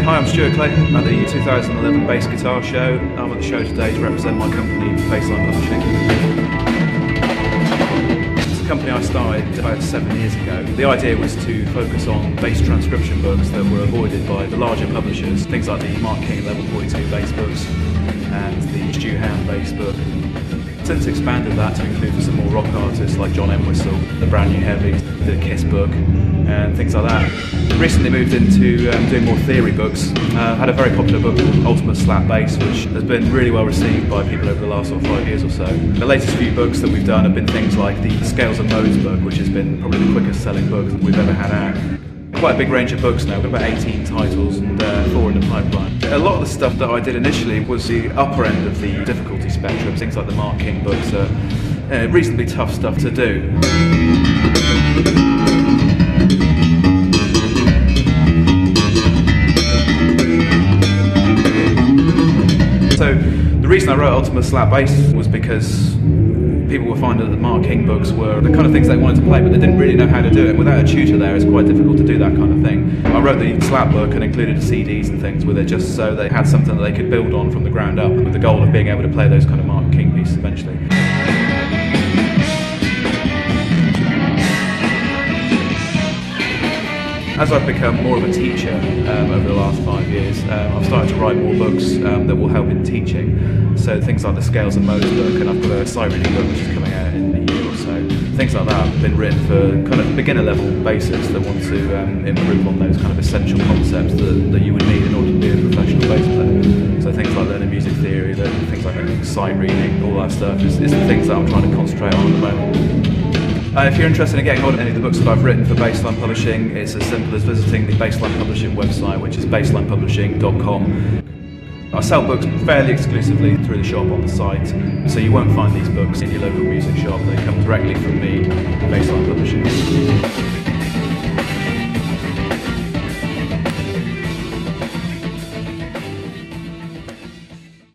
Hi, I'm Stuart Clayton at the 2011 Bass Guitar Show. I'm at the show today to represent my company, Bassline Publishing. It's a company I started about 7 years ago. The idea was to focus on bass transcription books that were avoided by the larger publishers, things like the Mark King Level 42 bass books and the Stu bass book. Since expanded that to include some more rock artists like John Entwistle, the Brand New Heavy, the Kiss book, and things like that. Recently moved into doing more theory books. Had a very popular book called Ultimate Slap Bass, which has been really well received by people over the last 5 years or so. The latest few books that we've done have been things like the Scales and Modes book, which has been probably the quickest selling book that we've ever had out. Quite a big range of books now, we've got about 18 titles and 4 in the pipeline. A lot of the stuff that I did initially was the upper end of the difficulty spectrum. Things like the Mark King books are reasonably tough stuff to do. So the reason I wrote Ultimate Slap Bass was because people were finding that the Mark King books were the kind of things they wanted to play, but they didn't really know how to do it. Without a tutor there, it's quite difficult to do that kind of thing. I wrote the slap book and included CDs and things with it just so they had something that they could build on from the ground up, with the goal of being able to play those kind of Mark King pieces eventually. As I've become more of a teacher over the last 5 years, I've started to write more books that will help in teaching. So things like the Scales and Modes book, and I've got a sight reading book which is coming out in a year or so. Things like that have been written for kind of beginner level bassists that want to improve on those kind of essential concepts that you would need in order to be a professional bass player. So things like learning music theory, things like sight reading, all that stuff is the things that I'm trying to concentrate on at the moment. If you're interested in getting hold of any of the books that I've written for Bassline Publishing, it's as simple as visiting the Bassline Publishing website, which is basslinepublishing.com. I sell books fairly exclusively through the shop on the site, so you won't find these books in your local music shop. They come directly from me, Bassline Publishing.